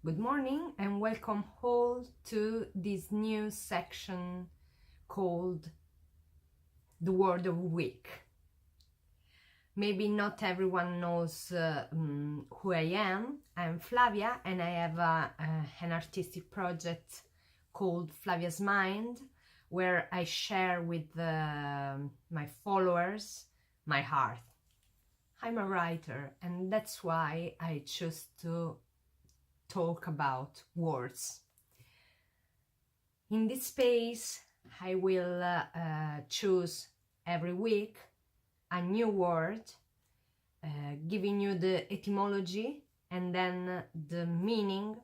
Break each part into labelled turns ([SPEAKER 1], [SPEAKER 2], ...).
[SPEAKER 1] Good morning and welcome all to this new section called the Word of the Week. Maybe not everyone knows who I am. I'm Flavia and I have an artistic project called Flavia's Mind, where I share with my followers my heart. I'm a writer and that's why I choose to talk about words. In this space I will choose every week a new word, giving you the etymology and then the meaning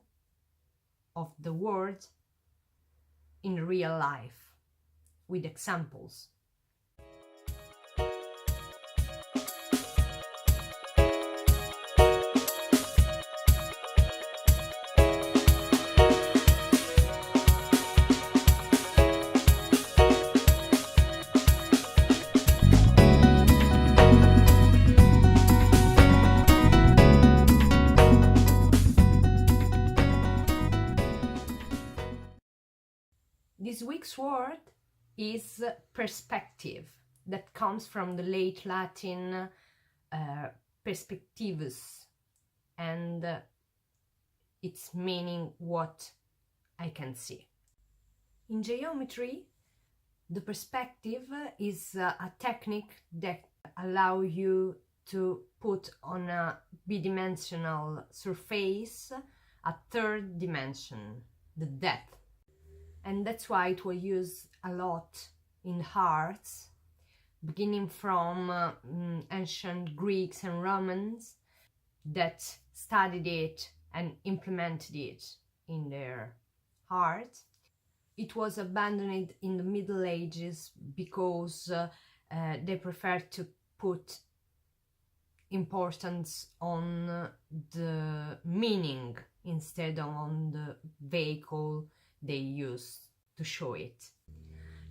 [SPEAKER 1] of the word in real life with examples. This week's word is perspective, that comes from the late Latin perspectivus, and its meaning what I can see. In geometry, the perspective is a technique that allows you to put on a bidimensional surface a third dimension, the depth. And that's why it was used a lot in arts, beginning from ancient Greeks and Romans that studied it and implemented it in their art. It was abandoned in the Middle Ages because they preferred to put importance on the meaning instead of on the vehicle they used to show it.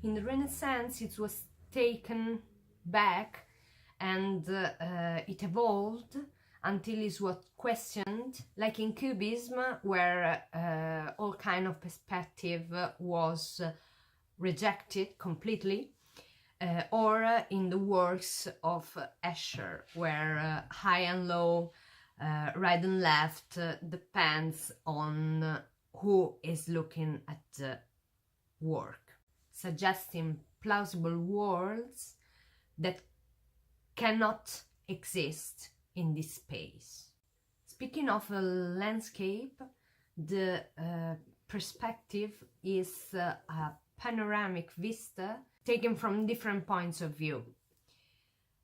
[SPEAKER 1] In the Renaissance it was taken back and it evolved until it was questioned, like in Cubism, where all kind of perspective was rejected completely, or in the works of Escher, where high and low, right and left depends on who is looking at the work, suggesting plausible worlds that cannot exist in this space. Speaking of a landscape, the perspective is a panoramic vista taken from different points of view.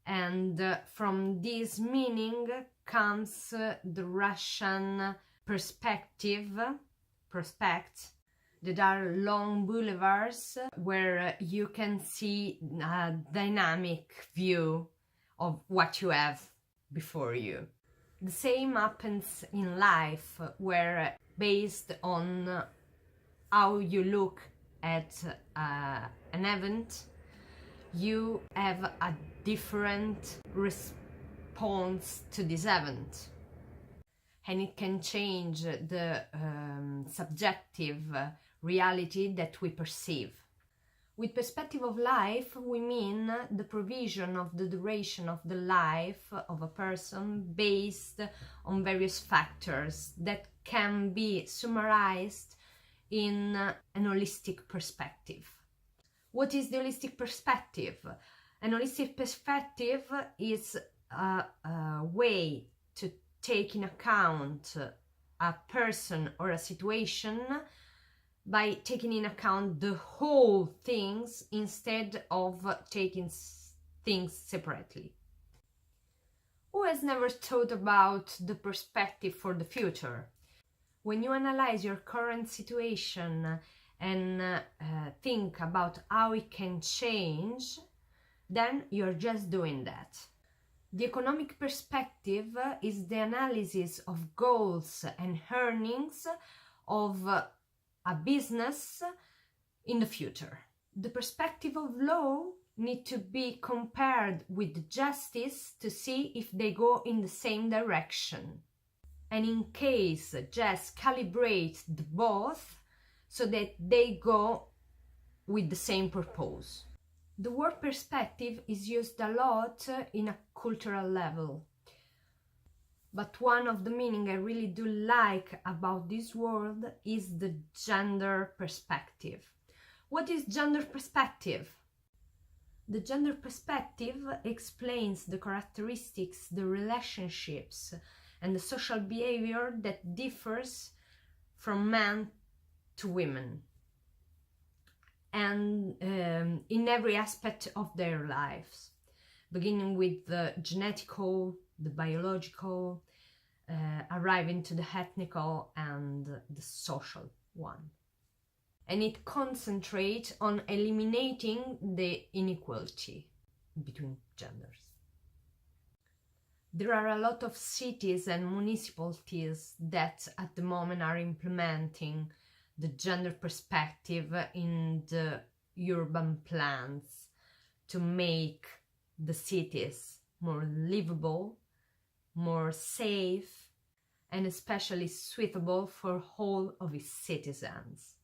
[SPEAKER 1] And from this meaning comes the Russian prospect, that are long boulevards where you can see a dynamic view of what you have before you. The same happens in life, where based on how you look at an event, you have a different response to this event. And it can change the subjective reality that we perceive. With perspective of life, we mean the provision of the duration of the life of a person based on various factors that can be summarized in an holistic perspective. What is the holistic perspective? An holistic perspective is a way to take in account a person or a situation by taking in account the whole things instead of taking things separately. Who has never thought about the perspective for the future? When you analyze your current situation and think about how it can change, then you're just doing that. The economic perspective is the analysis of goals and earnings of a business in the future. The perspective of law need to be compared with justice to see if they go in the same direction. and in case just calibrate the both so that they go with the same purpose. The word perspective is used a lot in a cultural level, but one of the meaning I really do like about this word is the gender perspective. What is gender perspective? The gender perspective explains the characteristics, the relationships, and the social behavior that differs from men to women, and in every aspect of their lives, beginning with the genetical, the biological, arriving to the ethnical and the social one. And it concentrates on eliminating the inequality between genders. There are a lot of cities and municipalities that at the moment are implementing the gender perspective in the urban plans to make the cities more livable, more safe, and especially suitable for all of its citizens.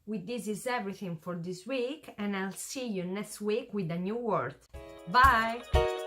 [SPEAKER 1] With this is everything for this week, and I'll see you next week with a new word. Bye!